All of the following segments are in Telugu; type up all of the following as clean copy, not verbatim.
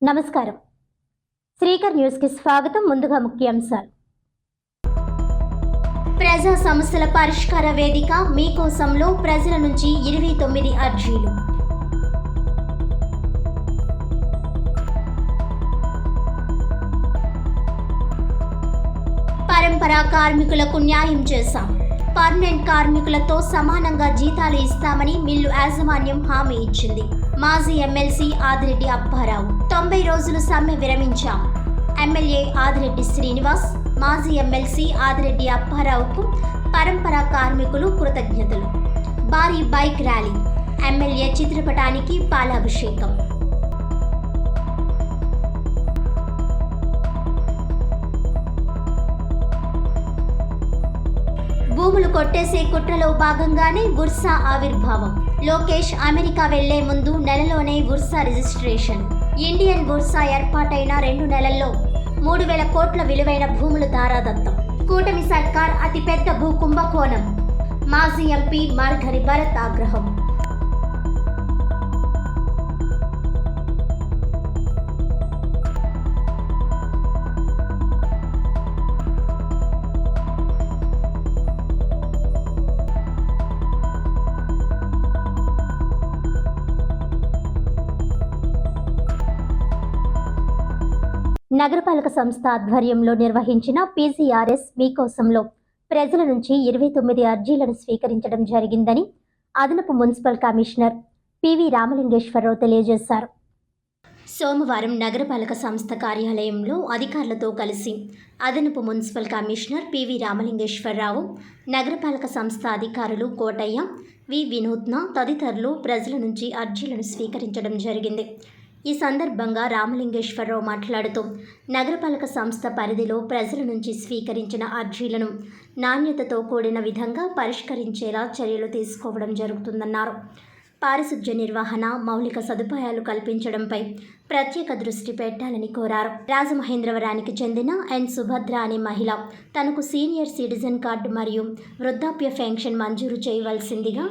నమస్కారం. శ్రీకర్ న్యూస్ కి స్వాగతం. ముందుగా ముఖ్యాంశాలు. ప్రజా సమస్యల పరిష్కార వేదిక మీకోసంలో ప్రజల నుంచి 29 అర్జీలు. పరంపరా కార్మికులకు న్యాయం చేశాం. పర్మనెంట్ కార్మికులతో సమానంగా జీతాలు ఇస్తామని మిల్లు యాజమాన్యం హామీ ఇచ్చింది. మాజీ ఎమ్మెల్సీ ఆదిరెడ్డి అప్పారావు 90 రోజులు సమ్మె విరమించాం. ఎమ్మెల్యే ఆదిరెడ్డి శ్రీనివాస్, మాజీ ఎమ్మెల్సీ ఆదిరెడ్డి అప్పారావుకు పరంపరా కార్మికులు కృతజ్ఞతలు. భారీ బైక్ ర్యాలీ, ఎమ్మెల్యే చిత్రపటానికి పాలాభిషేకం. భూములు కొట్టేసే కుట్రలో భాగంగానే బుర్సా ఆవిర్భావం. లోకేష్ అమెరికా వెళ్లే ముందు నెలలోనే బుర్సా రిజిస్ట్రేషన్. ఇండియన్ బుర్సా ఏర్పాటైన 2 నెలల్లో 3,000 కోట్ల విలువైన భూములు ధారాదత్తం. కూటమి సర్కార్ అతిపెద్ద భూ కుంభకోణం. మాజీ ఎంపీ మార్గని భరత్ ఆగ్రహం. నగరపాలక సంస్థ ఆధ్వర్యంలో నిర్వహించిన పీసీఆర్ఎస్ మీకోసంలో ప్రజల నుంచి 29 అర్జీలను స్వీకరించడం జరిగిందని అదనపు మున్సిపల్ కమిషనర్ పివి రామలింగేశ్వరరావు తెలియజేశారు. సోమవారం నగరపాలక సంస్థ కార్యాలయంలో అధికారులతో కలిసి అదనపు మున్సిపల్ కమిషనర్ పివి రామలింగేశ్వరరావు, నగరపాలక సంస్థ అధికారులు కోటయ్య, వి వినూత్న తదితరులు ప్రజల నుంచి అర్జీలను స్వీకరించడం జరిగింది. ఈ సందర్భంగా రామలింగేశ్వరరావు మాట్లాడుతూ నగరపాలక సంస్థ పరిధిలో ప్రజల నుంచి స్వీకరించిన అర్జీలను నాణ్యతతో కూడిన విధంగా పరిష్కరించేలా చర్యలు తీసుకోవడం జరుగుతుందన్నారు. పారిశుధ్య నిర్వహణ, మౌలిక సదుపాయాలు కల్పించడంపై ప్రత్యేక దృష్టి పెట్టాలని కోరారు. రాజమహేంద్రవరానికి చెందిన ఎన్ సుభద్ర అనే మహిళ తనకు సీనియర్ సిటిజన్ కార్డు మరియు వృద్ధాప్య పెన్షన్ మంజూరు చేయవలసిందిగా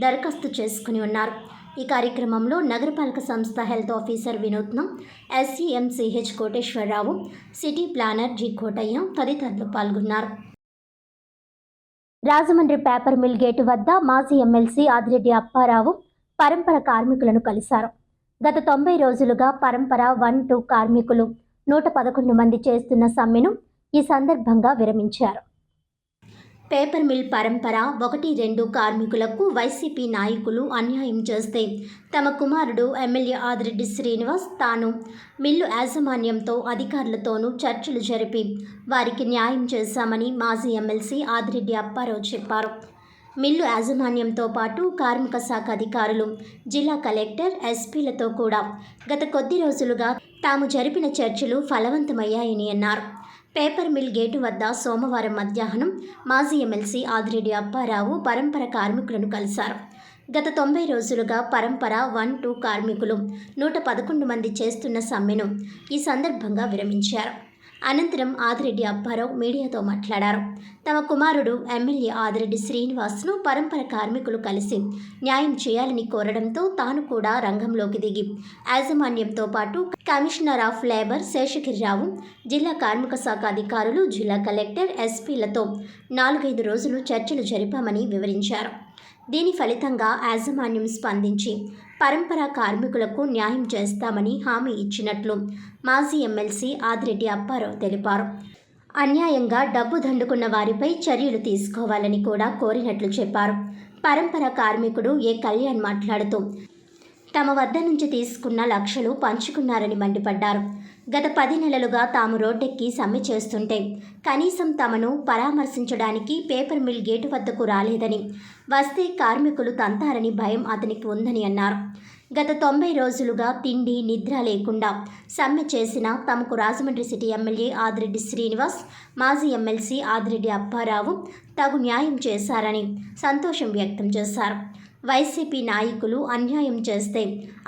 దరఖాస్తు చేసుకుని ఉన్నారు. ఈ కార్యక్రమంలో నగరపాలక సంస్థ health officer Vinutna, SCMCH Koteswararao, city planner G Kotaiah తదితరులు పాల్గొన్నారు. రాజమండ్రి పేపర్ మిల్ గేటు వద్ద మాజీ ఎమ్మెల్సీ ఆదిరెడ్డి అప్పారావు పరంపర కార్మికులను కలిశారు. గత 90 రోజులుగా పరంపర 1-2 కార్మికులు 111 మంది చేస్తున్న సమ్మెను ఈ సందర్భంగా విరమించారు. పేపర్ మిల్ పరంపర 1-2 కార్మికులకు వైసీపీ నాయకులు అన్యాయం చేస్తే తమ కుమారుడు ఎమ్మెల్యే ఆదిరెడ్డి శ్రీనివాస్ తాను మిల్లు యాజమాన్యంతో అధికారులతోనూ చర్చలు జరిపి వారికి న్యాయం చేశామని మాజీ ఎమ్మెల్సీ ఆదిరెడ్డి అప్పారావు చెప్పారు. మిల్లు యాజమాన్యంతో పాటు కార్మిక శాఖ అధికారులు, జిల్లా కలెక్టర్, ఎస్పీలతో కూడా గత కొద్ది రోజులుగా తాము జరిపిన చర్చలు ఫలవంతమయ్యాయని అన్నారు. పేపర్ మిల్ గేటు వద్ద సోమవారం మధ్యాహ్నం మాజీ ఎమ్మెల్సీ ఆదిరెడ్డి అప్పారావు పరంపర కార్మికులను కలిశారు. గత 90 రోజులుగా పరంపర 1-2 కార్మికులు 111 మంది చేస్తున్న సమ్మెను ఈ సందర్భంగా విరమించారు. అనంతరం ఆదిరెడ్డి అప్పారావు మీడియాతో మాట్లాడారు. తమ కుమారుడు ఎమ్మెల్యే ఆదిరెడ్డి శ్రీనివాస్ను పరంపర కార్మికులు కలిసి న్యాయం చేయాలని కోరడంతో తాను కూడా రంగంలోకి దిగి యాజమాన్యంతో పాటు కమిషనర్ ఆఫ్ లేబర్ శేషగిరిరావు, జిల్లా కార్మిక శాఖ అధికారులు, జిల్లా కలెక్టర్, ఎస్పీలతో 4-5 రోజులు చర్చలు జరిపామని వివరించారు. దీని ఫలితంగా యాజమాన్యం స్పందించి పరంపరా కార్మికులకు న్యాయం చేస్తామని హామీ ఇచ్చినట్లు మాజీ ఎమ్మెల్సీ ఆదిరెడ్డి అప్పారావు తెలిపారు. అన్యాయంగా డబ్బు దండుకున్న వారిపై చర్యలు తీసుకోవాలని కూడా కోరినట్లు చెప్పారు. పరంపరా కార్మికుడు ఏ కళ్యాణ్ మాట్లాడుతూ తమ వద్ద నుంచి తీసుకున్న లక్షలు పంచుకున్నారని మండిపడ్డారు. గత 10 నెలలుగా తాము రోడ్డెక్కి సమ్మె చేస్తుంటే కనీసం తమను పరామర్శించడానికి పేపర్ మిల్ గేటు వద్దకు రాలేదని, వస్తే కార్మికులు తంతారని భయం అతనికి ఉందని అన్నారు. గత 90 రోజులుగా తిండి నిద్ర లేకుండా సమ్మె చేసిన తమకు రాజమండ్రి సిటీ ఎమ్మెల్యే ఆదిరెడ్డి శ్రీనివాస్, మాజీ ఎమ్మెల్సీ ఆదిరెడ్డి అప్పారావు తగు న్యాయం చేశారని సంతోషం వ్యక్తం చేశారు. వైసీపీ నాయకులు అన్యాయం చేస్తే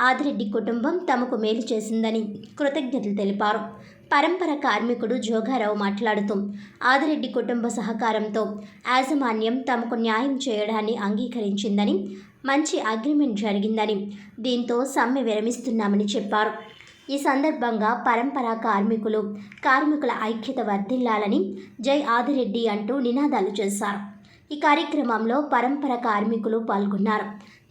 ఆదిరెడ్డి కుటుంబం తమకు మేలు చేసిందని కృతజ్ఞతలు తెలిపారు. పరంపర కార్మికుడు జోగారావు మాట్లాడుతూ ఆదిరెడ్డి కుటుంబ సహకారంతో యాజమాన్యం తమకు న్యాయం చేయడాన్ని అంగీకరించిందని, మంచి అగ్రిమెంట్ జరిగిందని, దీంతో సమ్మె విరమిస్తున్నామని చెప్పారు. ఈ సందర్భంగా పరంపర కార్మికుల ఐక్యత వర్ధిల్లాలని జై ఆదిరెడ్డి అంటూ నినాదాలు చేశారు. ఈ కార్యక్రమంలో పరంపర కార్మికులు పాల్గొన్నారు.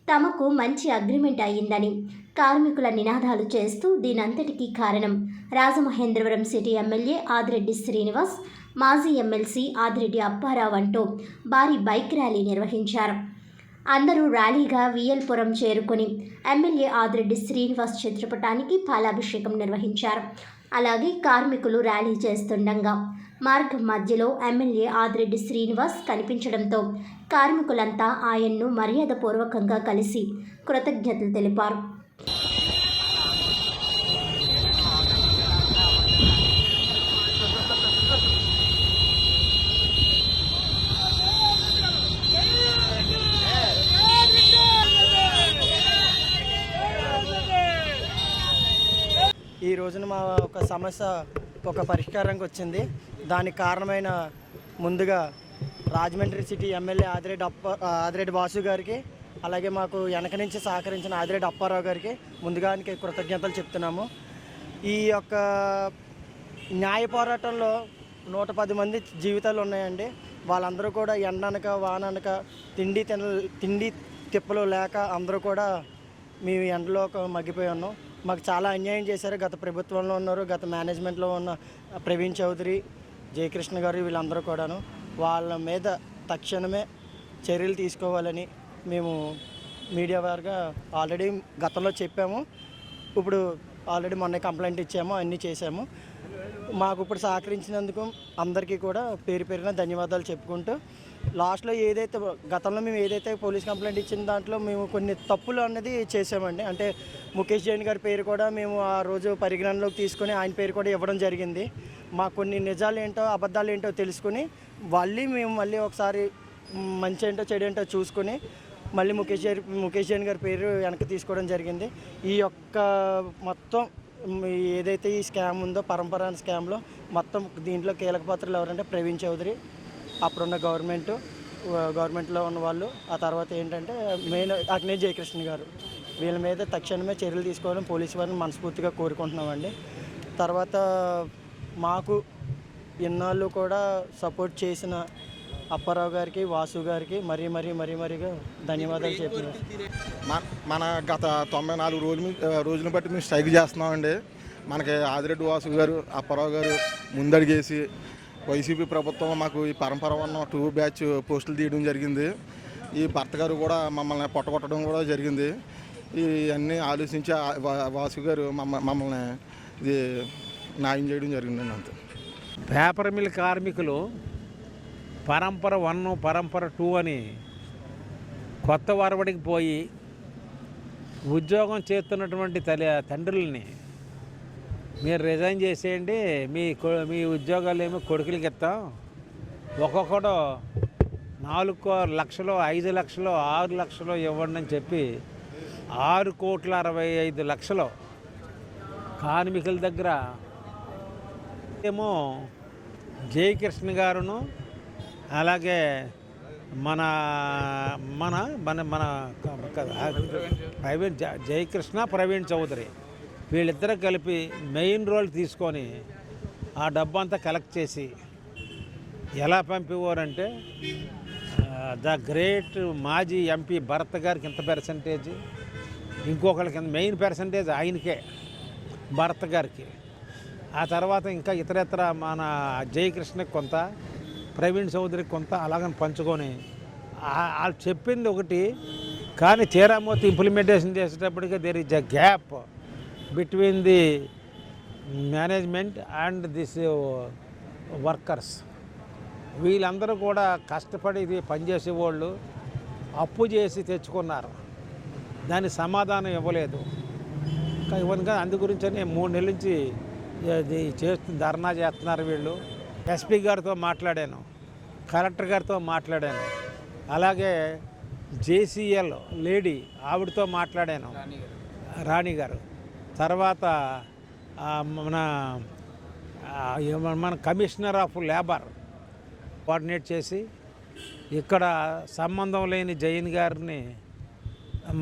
తమకు మంచి అగ్రిమెంట్ అయ్యిందని కార్మికుల నినాదాలు చేస్తూ దీనంతటికీ కారణం రాజమహేంద్రవరం సిటీ ఎమ్మెల్యే ఆదిరెడ్డి శ్రీనివాస్, మాజీ ఎమ్మెల్సీ ఆదిరెడ్డి అప్పారావు అంటూ భారీ బైక్ ర్యాలీ నిర్వహించారు. అందరూ ర్యాలీగా విఎల్పురం చేరుకుని ఎమ్మెల్యే ఆదిరెడ్డి శ్రీనివాస్ చిత్రపటానికి పాలాభిషేకం నిర్వహించారు. అలాగే కార్మికులు ర్యాలీ చేస్తుండగా మార్గం మధ్యలో ఎమ్మెల్యే ఆదిరెడ్డి శ్రీనివాస్ కనిపించడంతో కార్మికులంతా ఆయన్ను మర్యాదపూర్వకంగా కలిసి కృతజ్ఞతలు తెలిపారు. ఈ రోజున మా ఒక సమస్య ఒక పరిష్కారానికి వచ్చింది. దానికి కారణమైన ముందుగా రాజమండ్రి సిటీ ఎమ్మెల్యే ఆదిరెడ్డి వాసు గారికి, అలాగే మాకు వెనక నుంచి సహకరించిన ఆదిరెడ్డి అప్పారావు గారికి ముందుగానికి కృతజ్ఞతలు చెప్తున్నాము. ఈ యొక్క న్యాయ పోరాటంలో 110 మంది జీవితాలు ఉన్నాయండి. వాళ్ళందరూ కూడా ఎండనక వాననక తిండి తిప్పలు లేక అందరూ కూడా మేము ఎండలో మగ్గిపోయి ఉన్నాం. మాకు చాలా అన్యాయం చేశారు. గత ప్రభుత్వంలో ఉన్నారు, గత మేనేజ్మెంట్లో ఉన్న ప్రవీణ్ చౌదరి, జయకృష్ణ గారు వీళ్ళందరూ కూడాను వాళ్ళ మీద తక్షణమే చర్యలు తీసుకోవాలని మేము మీడియా వారుగా ఆల్రెడీ గతంలో చెప్పాము. ఇప్పుడు ఆల్రెడీ మొన్న కంప్లైంట్ ఇచ్చాము, అన్నీ చేసాము. మాకు ఇప్పుడు సహకరించినందుకు అందరికీ కూడా పేరు పేరున ధన్యవాదాలు చెప్పుకుంటూ, లాస్ట్లో గతంలో మేము ఏదైతే పోలీస్ కంప్లైంట్ ఇచ్చిన దాంట్లో మేము కొన్ని తప్పులు అన్నది చేసామండి. అంటే ముఖేష్ జైన్ గారి పేరు కూడా మేము ఆ రోజు పరిగణనలోకి తీసుకొని ఆయన పేరు కూడా ఇవ్వడం జరిగింది. మాకు కొన్ని నిజాలు ఏంటో అబద్ధాలు ఏంటో తెలుసుకుని మేము ఒకసారి మంచి ఏంటో చెడు ఏంటో చూసుకొని మళ్ళీ ముఖేష్ జైన్ గారి పేరు వెనక్కి తీసుకోవడం జరిగింది. ఈ యొక్క మొత్తం ఏదైతే ఈ స్కామ్ ఉందో పరంపర స్కామ్లో మొత్తం దీంట్లో కీలక పాత్రలు ఎవరంటే ప్రవీణ్ చౌదరి, అప్పుడున్న గవర్నమెంట్లో ఉన్న వాళ్ళు, ఆ తర్వాత ఏంటంటే మెయిన్ అగ్నే జయకృష్ణ గారు, వీళ్ళ మీద తక్షణమే చర్యలు తీసుకోవడం పోలీసు వారిని మనస్ఫూర్తిగా కోరుకుంటున్నామండి. తర్వాత మాకు ఇన్నాళ్ళు కూడా సపోర్ట్ చేసిన అప్పారావు గారికి, వాసు గారికి మరీగా ధన్యవాదాలు చెప్పినాం. మన గత 94 రోజులను బట్టి మేము స్ట్రైక్ చేస్తున్నామండి. మనకి ఆదిరెడ్డి వాసు గారు, అప్పారావు గారు ముందడిగేసి వైసీపీ ప్రభుత్వం మాకు ఈ పరంపర 1, 2 బ్యాచ్ పోస్టులు తీయడం జరిగింది. ఈ భర్త గారు కూడా మమ్మల్ని పొట్టగొట్టడం కూడా జరిగింది. ఇవన్నీ ఆలోచించి వాసు గారు మమ్మల్ని ఇది న్యాయం చేయడం జరిగిందండి. అంతే. పేపర్ మిల్ కార్మికులు పరంపర 1, పరంపర 2 అని కొత్త వరవడికి పోయి ఉద్యోగం చేస్తున్నటువంటి తండ్రులని మీరు రిజైన్ చేసేయండి, మీ ఉద్యోగాలు ఏమో కొడుకులకి ఇస్తాం, ఒక్కొక్కడు 4 లక్షలు, 5 లక్షలు, 6 లక్షలు ఇవ్వండి అని చెప్పి 6,65,00,000 కార్మికుల దగ్గర ఏమో జయకృష్ణ గారును, అలాగే మన మన మన మన జయకృష్ణ, ప్రవీణ్ చౌదరి వీళ్ళిద్దరూ కలిపి మెయిన్ రోల్ తీసుకొని ఆ డబ్బు అంతా కలెక్ట్ చేసి ఎలా పంపేవారంటే ద గ్రేట్ మాజీ ఎంపీ భరత్ గారికి ఇంత పర్సంటేజ్, ఇంకొకరికి మెయిన్ పర్సంటేజ్ ఆయనకే భరత్ గారికి, ఆ తర్వాత ఇంకా ఇతరత్ర మన జయకృష్ణకి కొంత, ప్రవీణ్ చౌదరికి కొంత అలాగని పంచుకొని వాళ్ళు చెప్పింది ఒకటి కానీ తీరామూర్తి ఇంప్లిమెంటేషన్ చేసేటప్పటికి there is a gap between the management and this workers. వీళ్ళందరూ కూడా కష్టపడి ఇది పనిచేసేవాళ్ళు అప్పు చేసి తెచ్చుకున్నారు, దానికి సమాధానం ఇవ్వలేదు. ఇవ్వను అందు గురించని 3 నెలల నుంచి ధర్నా చేస్తున్నారు వీళ్ళు. ఎస్పీ గారితో మాట్లాడాను, కలెక్టర్ గారితో మాట్లాడాను, అలాగే జేసీఎల్ లేడీ ఆవిడతో మాట్లాడాను, రాణి గారు. తర్వాత మన కమిషనర్ ఆఫ్ లేబర్ కోఆర్డినేట్ చేసి ఇక్కడ సంబంధం లేని జైన్ గారిని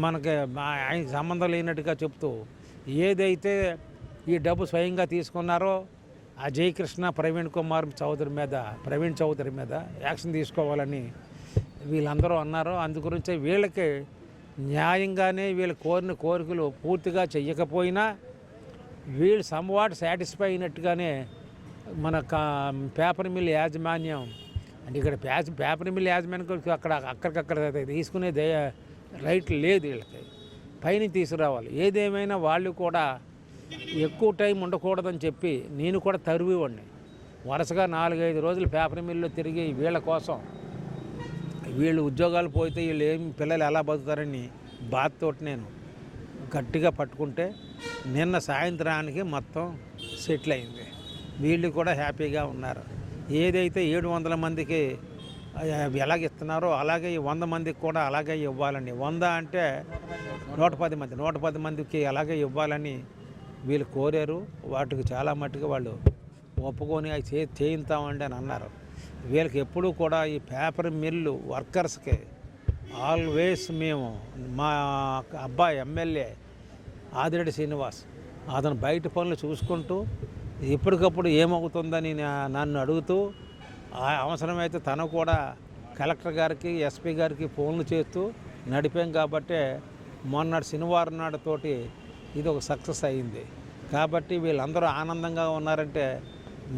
మనకి ఆయన సంబంధం లేనట్టుగా చెప్తూ ఏదైతే ఈ డబ్బు స్వయంగా తీసుకున్నారో అజయ్ కృష్ణ ప్రవీణ్ చౌదరి మీద యాక్షన్ తీసుకోవాలని వీళ్ళందరూ అన్నారు. అందుగురించి వీళ్ళకి న్యాయంగానే వీళ్ళు కోరిన కోరికలు పూర్తిగా చెయ్యకపోయినా వీళ్ళు సమ్వాట్ సాటిస్ఫై అయినట్టుగానే మన పేపర్ మిల్ యాజమాన్యం అంటే ఇక్కడ పేపర్ మిల్ యాజమాన్యం అక్కడికక్కడ తీసుకునే రైట్ లేదు వీళ్ళకి, పైన తీసుకురావాలి. ఏదేమైనా వాళ్ళు కూడా ఎక్కువ టైం ఉండకూడదని చెప్పి నేను కూడా తరివేవాడిని. వరుసగా 4-5 రోజులు పేపర్ మిల్లు తిరిగి వీళ్ళ కోసం, వీళ్ళు ఉద్యోగాలు పోతే వీళ్ళు పిల్లలు ఎలా బతుకుతారని బాధతో నేను గట్టిగా పట్టుకుంటే నిన్న సాయంత్రానికి మొత్తం సెటిల్ అయింది. వీళ్ళు కూడా హ్యాపీగా ఉన్నారు. ఏదైతే 700 మందికి ఎలాగ ఇస్తున్నారో అలాగే ఈ 100 మందికి కూడా అలాగే ఇవ్వాలని, 100 అంటే 110 మందికి అలాగే ఇవ్వాలని వీళ్ళు కోరారు. వాటికి చాలా మట్టుకు వాళ్ళు ఒప్పుకొని అవి చేయిస్తామండి అని అన్నారు. వీళ్ళకి ఎప్పుడూ కూడా ఈ పేపర్ మిల్లు వర్కర్స్కి ఆల్వేస్ మేము మా అబ్బాయి ఎమ్మెల్యే ఆదిరెడ్డి శ్రీనివాస్ అతను బయట పనులు చూసుకుంటూ ఎప్పటికప్పుడు ఏమవుతుందని నన్ను అడుగుతూ అవసరమైతే తను కూడా కలెక్టర్ గారికి ఎస్పీ గారికి ఫోన్లు చేస్తూ నడిపాం. కాబట్టి మొన్నటి శనివారం నాడుతోటి ఇది ఒక సక్సెస్ అయింది. కాబట్టి వీళ్ళందరూ ఆనందంగా ఉన్నారంటే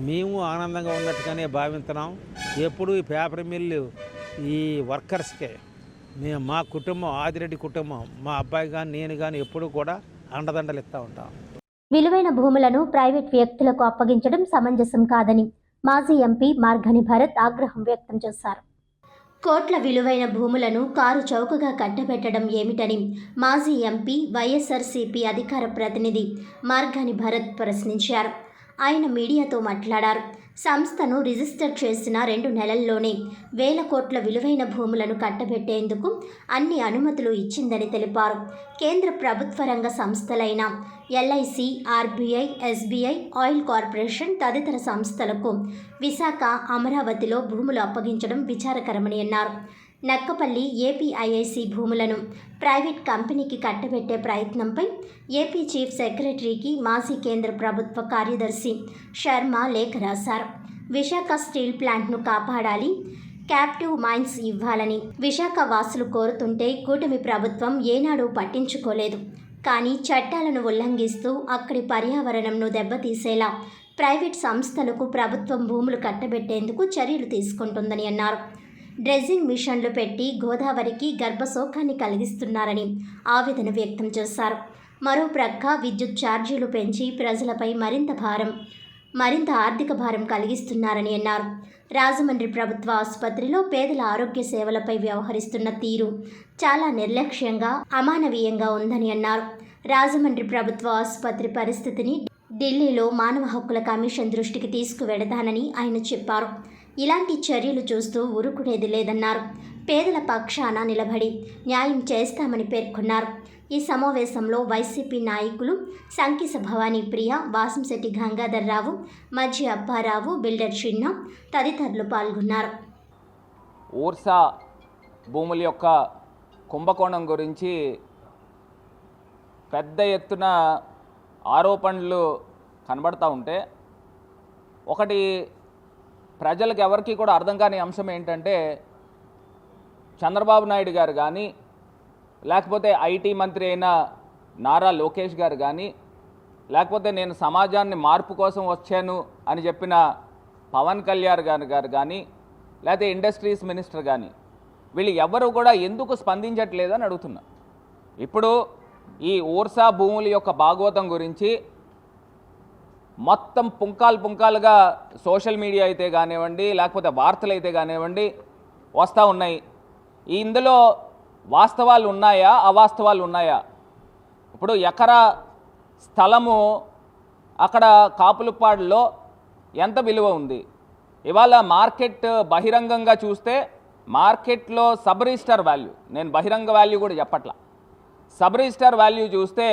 మేము ఆనందంగా ఉన్నట్టుగానే భావిస్తున్నాం. ఎప్పుడు ఈ పేపర్ మిల్లు ఈ వర్కర్స్కే మేము మా కుటుంబం ఆదిరెడ్డి కుటుంబం మా అబ్బాయి కానీ నేను కానీ ఎప్పుడూ కూడా అండదండలు ఇస్తూ ఉంటాం. విలువైన భూములను ప్రైవేట్ వ్యక్తులకు అప్పగించడం సమంజసం కాదని మాజీ ఎంపీ మార్గని భరత్ ఆగ్రహం వ్యక్తం చేశారు. కోట్ల విలువైన భూములను కారు చౌకగా కట్టబెట్టడం ఏమిటని మాజీ ఎంపీ వైఎస్ఆర్సీపీ అధికార ప్రతినిధి మార్గని భరత్ ప్రశ్నించారు. ఆయన మీడియాతో మాట్లాడారు. సంస్థను రిజిస్టర్ చేసిన 2 నెలల్లోనే 1000 కోట్ల విలువైన భూములను కట్టబెట్టేందుకు అన్ని అనుమతులు ఇచ్చిందని తెలిపారు. కేంద్ర ప్రభుత్వ రంగ సంస్థలైన LIC, RBI, SBI, oil corporation తదితర సంస్థలకు విశాఖ, అమరావతిలో భూములు అప్పగించడం విచారకరమని అన్నారు. నక్కపల్లి ఏపీఐఐసి భూములను ప్రైవేట్ కంపెనీకి కట్టబెట్టే ప్రయత్నంపై ఏపీ చీఫ్ సెక్రటరీకి మాజీ కేంద్ర ప్రభుత్వ కార్యదర్శి శర్మ లేఖ రాశారు. విశాఖ స్టీల్ ప్లాంట్ను కాపాడాలి, క్యాప్టివ్ మైన్స్ ఇవ్వాలని విశాఖ వాసులు కోరుతుంటే కూటమి ప్రభుత్వం ఏనాడూ పట్టించుకోలేదు. కానీ చట్టాలను ఉల్లంఘిస్తూ అక్కడి పర్యావరణంను దెబ్బతీసేలా ప్రైవేట్ సంస్థలకు ప్రభుత్వం భూములు కట్టబెట్టేందుకు చర్యలు తీసుకుంటుందని అన్నారు. డ్రెడ్జింగ్ మిషన్లు పెట్టి గోదావరికి గర్భశోకాన్ని కలిగిస్తున్నారని ఆవేదన వ్యక్తం చేశారు. మరో ప్రక్క విద్యుత్ ఛార్జీలు పెంచి ప్రజలపై మరింత ఆర్థిక భారం కలిగిస్తున్నారని అన్నారు. రాజమండ్రి ప్రభుత్వ ఆసుపత్రిలో పేదల ఆరోగ్య సేవలపై వ్యవహరిస్తున్న తీరు చాలా నిర్లక్ష్యంగా, అమానవీయంగా ఉందని అన్నారు. రాజమండ్రి ప్రభుత్వ ఆసుపత్రి పరిస్థితిని ఢిల్లీలో మానవ హక్కుల కమిషన్ దృష్టికి తీసుకువెడతానని ఆయన చెప్పారు. ఇలాంటి చర్యలు చూస్తూ ఊరుకునేది లేదన్నారు. పేదల పక్షాన నిలబడి న్యాయం చేస్తామని పేర్కొన్నారు. ఈ సమావేశంలో వైసీపీ నాయకులు సంకిస భవానీ ప్రియ, వాసంశెట్టి గంగాధర్రావు, మజ్జి అప్పారావు, బిల్డర్ చిన్న తదితరులు పాల్గొన్నారు. ఊర్సా భూముల యొక్క కుంభకోణం గురించి పెద్ద ఎత్తున ఆరోపణలు కనబడతా ఉంటే, ఒకటి ప్రజలకు ఎవరికి కూడా అర్థం కాని అంశం ఏంటంటే, చంద్రబాబు నాయుడు గారు కానీ, లేకపోతే ఐటీ మంత్రి అయిన నారా లోకేష్ గారు కానీ, లేకపోతే నేను సమాజాన్ని మార్పు కోసం వచ్చాను అని చెప్పిన పవన్ కళ్యాణ్ గారు కానీ, లేకపోతే ఇండస్ట్రీస్ మినిస్టర్ కానీ, వీళ్ళు ఎవరు కూడా ఎందుకు స్పందించట్లేదని అడుగుతున్నా. ఇప్పుడు ఈ ఊర్సా భూముల యొక్క భాగవతం గురించి మొత్తం పుంకాలుగా సోషల్ మీడియా అయితే కానివ్వండి, లేకపోతే వార్తలు అయితే కానివ్వండి వస్తూ ఉన్నాయి. ఇందులో వాస్తవాలు ఉన్నాయా, అవాస్తవాలు ఉన్నాయా? ఇప్పుడు ఎకరా స్థలము అక్కడ కాపులపాడులో ఎంత విలువ ఉంది? ఇవాళ మార్కెట్ బహిరంగంగా చూస్తే మార్కెట్లో సబ్ రిజిస్టర్ వాల్యూ, నేను బహిరంగ వాల్యూ కూడా చెప్పట్లా, సబ్ రిజిస్టర్ వాల్యూ చూస్తే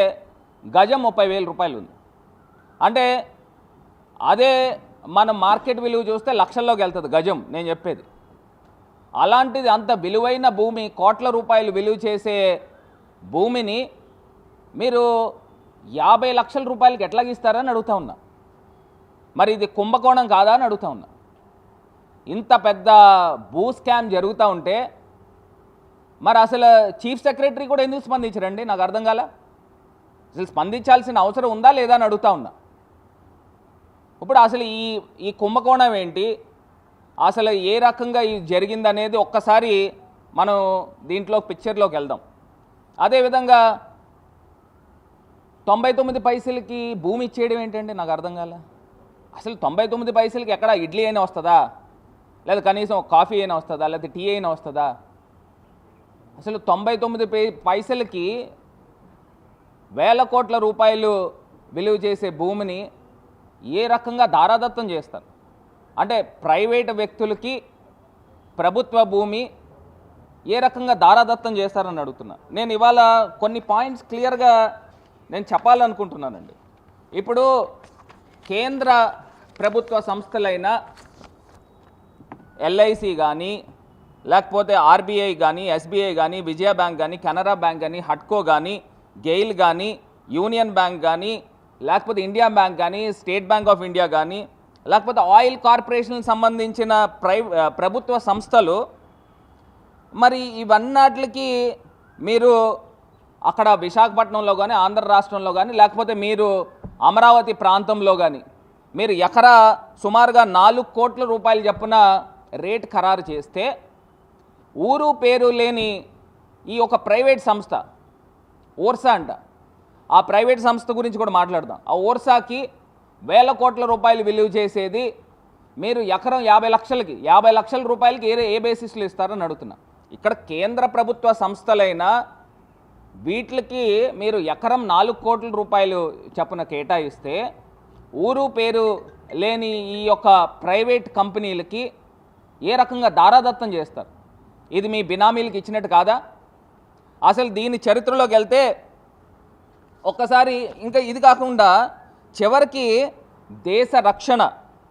గజం 30,000 రూపాయలు ఉంది. అంటే అదే మనం మార్కెట్ విలువ చూస్తే లక్షల్లోకి వెళ్తుంది గజం. నేను చెప్పేది అలాంటిది, అంత విలువైన భూమి, కోట్ల రూపాయలు విలువ చేసే భూమిని మీరు 50 లక్షల రూపాయలకి ఎట్లాగ ఇస్తారని అడుగుతా ఉన్నా. మరి ఇది కుంభకోణం కాదా అని అడుగుతా ఉన్నా. ఇంత పెద్ద భూ స్కామ్ జరుగుతూ ఉంటే మరి అసలు చీఫ్ సెక్రటరీ కూడా ఎందుకు స్పందించరండి? నాకు అర్థం కాల. అసలు స్పందించాల్సిన అవసరం ఉందా లేదా అని అడుగుతా ఉన్నా. ఇప్పుడు అసలు ఈ కుంభకోణం ఏంటి, అసలు ఏ రకంగా ఇది జరిగిందనేది ఒక్కసారి మనం దీంట్లో పిక్చర్లోకి వెళ్దాం. అదేవిధంగా 99 పైసలకి భూమి ఇచ్చేయడం ఏంటండి? నాకు అర్థం కాల. అసలు 99 పైసలకి ఎక్కడ ఇడ్లీ అయినా వస్తుందా, లేదా కనీసం కాఫీ అయినా వస్తుందా, లేదా టీ అయినా వస్తుందా? అసలు 99 పైసలకి వేల కోట్ల రూపాయలు విలువ చేసే భూమిని ఏ రకంగా దారాదత్తం చేస్తారు? అంటే ప్రైవేటు వ్యక్తులకి ప్రభుత్వ భూమి ఏ రకంగా దారాదత్తం చేస్తారని అడుగుతున్నా. నేను ఇవాళ కొన్ని పాయింట్స్ క్లియర్గా నేను చెప్పాలనుకుంటున్నానండి. ఇప్పుడు కేంద్ర ప్రభుత్వ సంస్థలైన ఎల్ఐసి కానీ, లేకపోతే ఆర్బీఐ కానీ, ఎస్బీఐ కానీ, విజయ బ్యాంక్ కానీ, కెనరా బ్యాంక్ కానీ, హడ్కో కానీ, గెయిల్ కానీ, యూనియన్ బ్యాంక్ కానీ, లేకపోతే ఇండియా బ్యాంక్ కానీ, స్టేట్ బ్యాంక్ ఆఫ్ ఇండియా కానీ, లేకపోతే ఆయిల్ కార్పొరేషన్కి సంబంధించిన ప్రభుత్వ సంస్థలు, మరి ఇవన్నిటికి మీరు అక్కడ విశాఖపట్నంలో కానీ, ఆంధ్ర రాష్ట్రంలో కానీ, లేకపోతే మీరు అమరావతి ప్రాంతంలో కానీ మీరు ఎకరా సుమారుగా 4 కోట్ల రూపాయలు చొప్పున రేట్ ఖరారు చేస్తే ఊరు పేరు లేని ఈ ఒక ప్రైవేట్ సంస్థ ఓర్సా అంట, ఆ ప్రైవేట్ సంస్థ గురించి కూడా మాట్లాడదాం. ఆ ఓర్సాకి వేల కోట్ల రూపాయలు విలువ చేసేది మీరు ఎకరం 50 లక్షల రూపాయలకి ఏ బేసిస్లో ఇస్తారని అడుగుతున్నా. ఇక్కడ కేంద్ర ప్రభుత్వ సంస్థలైన వీటికి మీరు ఎకరం 4 కోట్ల రూపాయలు చొప్పున కేటాయిస్తే ఊరు పేరు లేని ఈ యొక్క ప్రైవేట్ కంపెనీలకి ఏ రకంగా దారాదత్తం చేస్తారు? ఇది మీ బినామీలకు ఇచ్చినట్టు కాదా? అసలు దీని చరిత్రలోకి వెళ్తే ఒక్కసారి ఇంకా ఇది కాకుండా చివరికి దేశ రక్షణ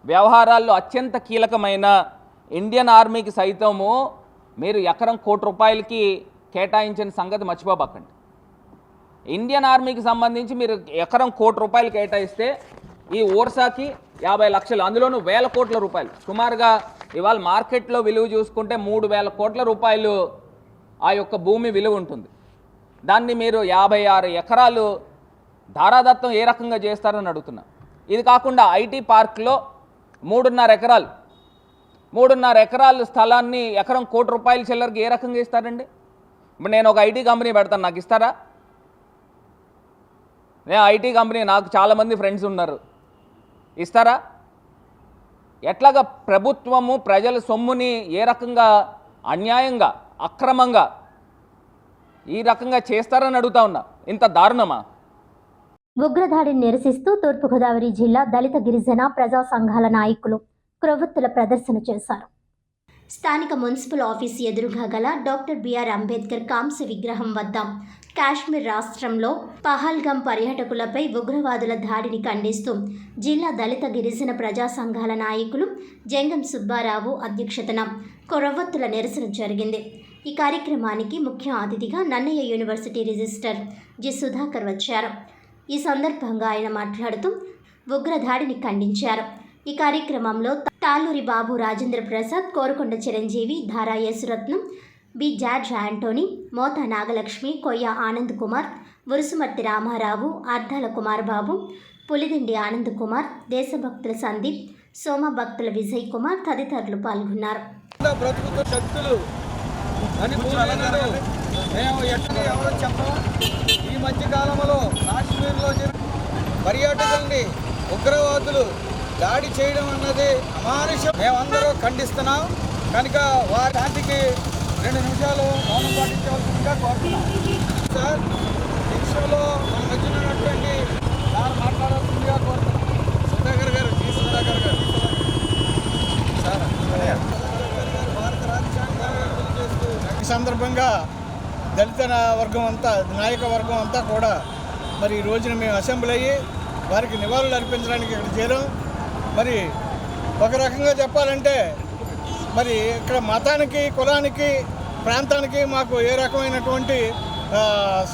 వ్యవహారాల్లో అత్యంత కీలకమైన ఇండియన్ ఆర్మీకి సైతము మీరు ఎకరం 1 కోటి రూపాయలకి కేటాయించిన సంగతి మర్చిపోబక్కండి. ఇండియన్ ఆర్మీకి సంబంధించి మీరు ఎకరం 1 కోటి రూపాయలు కేటాయిస్తే ఈ ఓర్సాకి 50 లక్షలు, అందులోనూ వేల కోట్ల రూపాయలు, సుమారుగా ఇవాళ మార్కెట్లో విలువ చూసుకుంటే 3,000 కోట్ల రూపాయలు ఆ యొక్క భూమి విలువ ఉంటుంది. దాన్ని మీరు 56 ఎకరాలు దారాదత్తం ఏ రకంగా చేస్తారని అడుగుతున్నా. ఇది కాకుండా ఐటీ పార్క్లో 3.5 ఎకరాలు స్థలాన్ని ఎకరం 1 కోటి రూపాయల చిల్లరకి ఏ రకంగా ఇస్తారండి? ఇప్పుడు నేను ఒక ఐటీ కంపెనీ పెడతాను, నాకు ఇస్తారా? నేను ఐటీ కంపెనీ, నాకు చాలామంది ఫ్రెండ్స్ ఉన్నారు, ఇస్తారా? ఎట్లాగా ప్రభుత్వము ప్రజల సొమ్ముని ఏ రకంగా అన్యాయంగా అక్రమంగా ఈ రకంగా చేస్తారని అడుగుతా ఉన్నా. ఇంత దారుణమా? ఉగ్రదాడిని నిరసిస్తూ తూర్పుగోదావరి జిల్లా దళిత గిరిజన ప్రజా సంఘాల నాయకులు క్రొవ్వొత్తుల ప్రదర్శన చేశారు. స్థానిక మున్సిపల్ ఆఫీసు ఎదురుగా గల డాక్టర్ బిఆర్ అంబేద్కర్ కాంస్య విగ్రహం వద్ద కాశ్మీర్ రాష్ట్రంలో పహల్గామ్ పర్యాటకులపై ఉగ్రవాదుల దాడిని ఖండిస్తూ జిల్లా దళిత గిరిజన ప్రజా సంఘాల నాయకులు జంగం సుబ్బారావు అధ్యక్షతన క్రొవ్వొత్తుల నిరసన జరిగింది. ఈ కార్యక్రమానికి ముఖ్య అతిథిగా Nannaya university register G Sudhakar వచ్చారు. ఈ సందర్భంగా ఆయన మాట్లాడుతూ ఉగ్రదాడిని ఖండించారు. ఈ కార్యక్రమంలో తాళ్ళూరి బాబు రాజేంద్ర ప్రసాద్, కోరుకొండ చిరంజీవి, ధారా యేసురత్నం, బి జార్జ్ యాంటోనీ, మోతా నాగలక్ష్మి, కొయ్య ఆనంద్ కుమార్, ఉరుసుమర్తి రామారావు, అర్ధాల కుమార్ బాబు, పులిదిండి ఆనంద్ కుమార్, దేశభక్తుల సందీప్, సోమ భక్తుల విజయ్ కుమార్ తదితరులు పాల్గొన్నారు. ఈ మధ్య కాలంలో కాశ్మీర్లో పర్యాటకుల్ని ఉగ్రవాదులు దాడి చేయడం అన్నది అమానుషం. మేమందరూ ఖండిస్తున్నాం. కనుక వారి శాంతికి 2 నిమిషాలు మౌనం పాటించవలసిందిగా కోరుతున్నాం. సార్, ఈ విషయంలో మన మధ్య ఉన్నటువంటి సార్ మాట్లాడాల్సిందిగా కోరుతున్నాం. సుధాకర్ గారు, సార్ భారత రాజ్యాంగాన్ని చేస్తూ ఈ సందర్భంగా దళిత వర్గం అంతా, నాయక వర్గం అంతా కూడా మరి ఈ రోజున మేము అసెంబ్లీ అయ్యి వారికి నివాళులు అర్పించడానికి ఇక్కడ చేరాం. మరి ఒక రకంగా చెప్పాలంటే మరి ఇక్కడ మతానికి, కులానికి, ప్రాంతానికి మాకు ఏ రకమైనటువంటి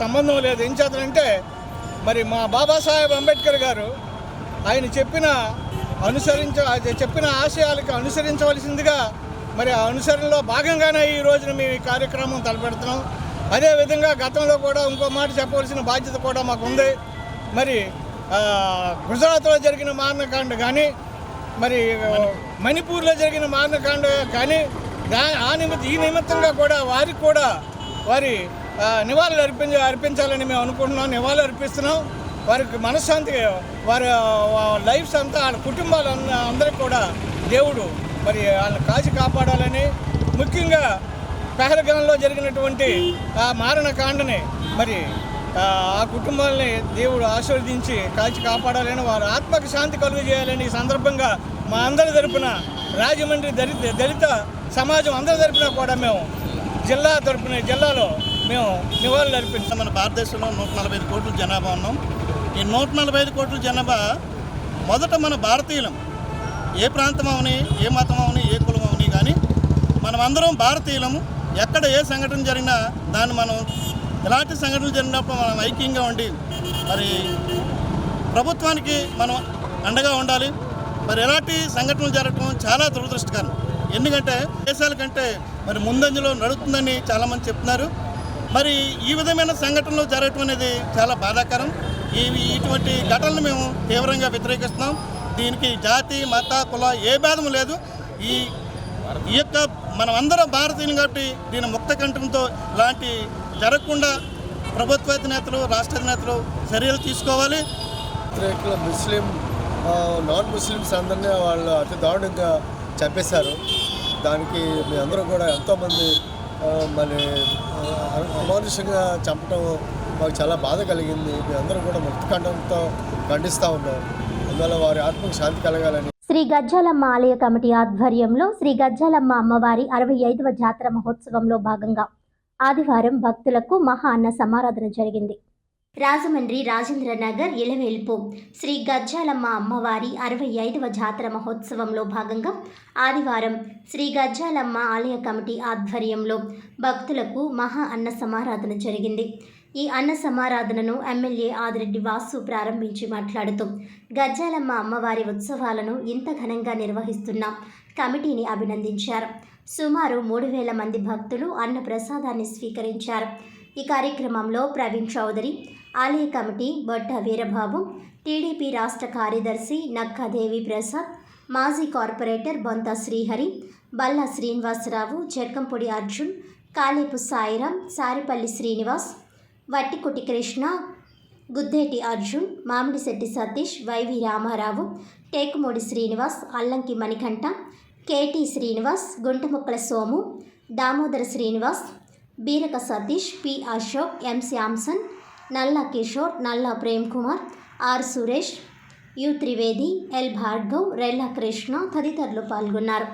సంబంధం లేదు. ఏం చేద్దంటే మరి మా బాబాసాహెబ్ అంబేద్కర్ గారు ఆయన చెప్పిన ఆశయాలకు అనుసరించవలసిందిగా మరి ఆ అనుసరణలో భాగంగానే ఈ రోజున మేము ఈ కార్యక్రమం తలపెడుతున్నాం. అదేవిధంగా గతంలో కూడా ఇంకో మాట చెప్పవలసిన బాధ్యత కూడా మాకు ఉంది. మరి గుజరాత్లో జరిగిన మారణకాండ కానీ, మరి మణిపూర్లో జరిగిన మారణకాండ కానీ, ఈ నిమిత్తంగా కూడా వారి నివాళులు అర్పించాలని మేము అనుకుంటున్నాం. నివాళులు అర్పిస్తున్నాం. వారికి మనశ్శాంతి, వారి లైఫ్స్ అంతా, వాళ్ళ కుటుంబాలు అందరికీ కూడా దేవుడు మరి వాళ్ళని కాచి కాపాడాలని, ముఖ్యంగా పెహల్గాంలో జరిగినటువంటి ఆ మారణకాండని మరి ఆ కుటుంబాలని దేవుడు ఆశీర్వదించి కాచి కాపాడాలని, వారి ఆత్మకు శాంతి కలుగజేయాలని ఈ సందర్భంగా మా అందరి తరపున, రాజమండ్రి దళిత సమాజం అందరి తరపున కూడా మేము జిల్లాలో మేము నివాళులు అర్పించాం. మన భారతదేశంలో 145 కోట్ల జనాభా ఉన్నాం. ఈ 145 కోట్ల జనాభా మొదట మన భారతీయులం. ఏ ప్రాంతం అవని, ఏ మతం అవని, ఏ కులం అవని, కానీ మనం అందరం భారతీయులము. ఎక్కడ ఏ సంఘటన జరిగినా దాన్ని మనం, ఎలాంటి సంఘటనలు జరిగినప్పుడు మనం ఐక్యంగా ఉండి మరి ప్రభుత్వానికి మనం అండగా ఉండాలి. మరి ఎలాంటి సంఘటనలు జరగడం చాలా దురదృష్టకరం. ఎందుకంటే దేశాల కంటే మరి ముందంజలో నడుస్తుందని చాలామంది చెప్తున్నారు. మరి ఈ విధమైన సంఘటనలు జరగటం అనేది చాలా బాధాకరం. ఇటువంటి ఘటనలు మేము తీవ్రంగా వ్యతిరేకిస్తున్నాం. దీనికి జాతి, మత, కుల ఏ భేదం లేదు. ఈ యొక్క మనం అందరం భారతీయులు కాబట్టి దీని ముక్త కంఠంతో ఇలాంటి జరగకుండా ప్రభుత్వాధినేతలు, రాష్ట్రాధినేతలు చర్యలు తీసుకోవాలి. ముస్లిం నాన్ ముస్లిమ్స్ అందరినీ వాళ్ళు అతి దారుణంగా చంపేశారు. దానికి మీ అందరూ కూడా ఎంతోమంది మరి అమానుషంగా చంపడం మాకు చాలా బాధ కలిగింది. మీ అందరూ కూడా ముక్తకంఠంతో ఖండిస్తూ ఉన్నాం. అందువల్ల వారి ఆత్మకు శాంతి కలగాలని శ్రీ గజ్జాలమ్మ ఆలయ కమిటీ ఆధ్వర్యంలో శ్రీ గజ్జాలమ్మ అమ్మవారి 65వ జాతర మహోత్సవంలో భాగంగా ఆదివారం భక్తులకు మహా అన్న సమారాధన జరిగింది. రాజమండ్రి రాజేంద్ర నగర్ ఇలవేల్పు శ్రీ గజ్జాలమ్మ అమ్మవారి 65వ జాతర మహోత్సవంలో భాగంగా ఆదివారం శ్రీ గజ్జాలమ్మ ఆలయ కమిటీ ఆధ్వర్యంలో భక్తులకు మహా అన్న సమారాధన జరిగింది. ఈ అన్న సమారాధనను ఎమ్మెల్యే ఆదిరెడ్డి వాసు ప్రారంభించి మాట్లాడుతూ గజ్జాలమ్మ అమ్మవారి ఉత్సవాలను ఇంత ఘనంగా నిర్వహిస్తున్న కమిటీని అభినందించారు. సుమారు 3000 మంది భక్తులు అన్న ప్రసాదాన్ని స్వీకరించారు. ఈ కార్యక్రమంలో ప్రవీణ్ చౌదరి, ఆలయ కమిటీ బొట్ట వీరబాబు, టీడీపీ రాష్ట్ర కార్యదర్శి నక్కా దేవి ప్రసాద్, మాజీ corporator Bontha Srihari, Balla Srinivasarao, Cherkampodi Arjun, Kalepu Sairam, Saripalli Srinivas, Vattikuti Krishna, Guddeti Arjun, Mamidisetti Satish, YV Ramarao, Tekumudi Srinivas, Allanki Manikanta, KT Srinivas, Guntamukkala Somu, Damodara Srinivas, Biraka Satish, P Ashok, M Shyamson, Nalla Kishore, Nalla Prem Kumar, R Suresh, U Trivedi, L Bhargav, Rella Krishna తదితరులు పాల్గొన్నారు.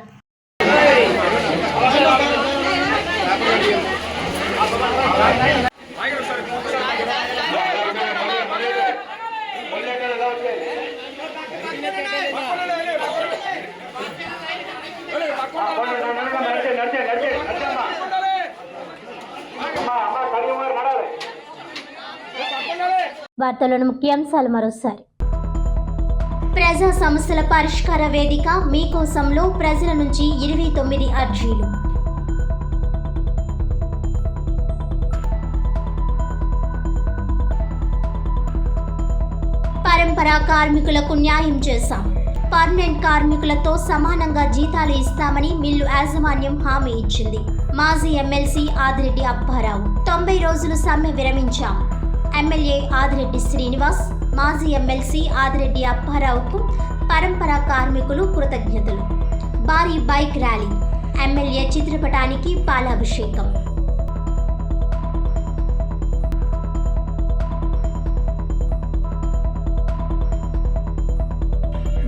వార్తలను ముఖ్యాంశాలు మరోసారి. ప్రజా సమస్యల పరిష్కార వేదిక మీకోసంలో ప్రజల నుంచి 29 అర్జీలు. పరంపరా కార్మికులకు న్యాయం చేశాం. పర్మనెంట్ కార్మికులతో సమానంగా జీతాలు ఇస్తామని మిల్లు యాజమాన్యం హామీ ఇచ్చింది. మాజీ ఎమ్మెల్సీ ఆదిరెడ్డి అప్పారావు 90 రోజులు సమ్మె విరమించాం. ఎమ్మెల్యే ఆదిరెడ్డి శ్రీనివాస్, మాజీ ఎమ్మెల్సీ ఆదిరెడ్డి అప్పారావుకు పరంపరా కార్మికులు కృతజ్ఞతలు. భారీ బైక్ ర్యాలీ, ఎమ్మెల్యే చిత్రపటానికి పాలాభిషేకం.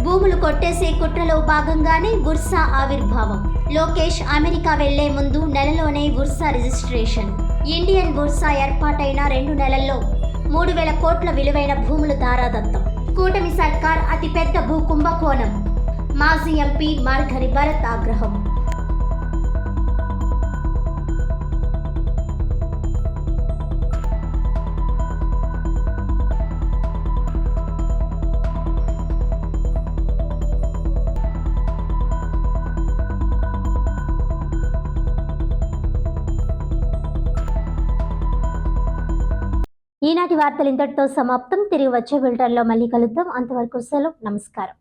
భూములు కొట్టేసే కుట్రలో భాగంగానే బుర్సా ఆవిర్భావం. లోకేష్ అమెరికా వెళ్లే ముందు నెలలోనే బుర్సా రిజిస్ట్రేషన్. ఇండియన్ బుర్సా ఏర్పాటైన 2 నెలల్లో 3000 కోట్ల విలువైన భూములు ధారాదత్తం. కూటమి సర్కార్ అతిపెద్ద భూ కుంభకోణం. మాజీ ఎంపీ మార్గరి భరత్ ఆగ్రహం. ఈనాటి వార్తలు ఇంతటితో సమాప్తం. తిరిగి వచ్చే బులెటిన్లో మళ్ళీ కలుద్దాం. అంతవరకు సెలవు. నమస్కారం.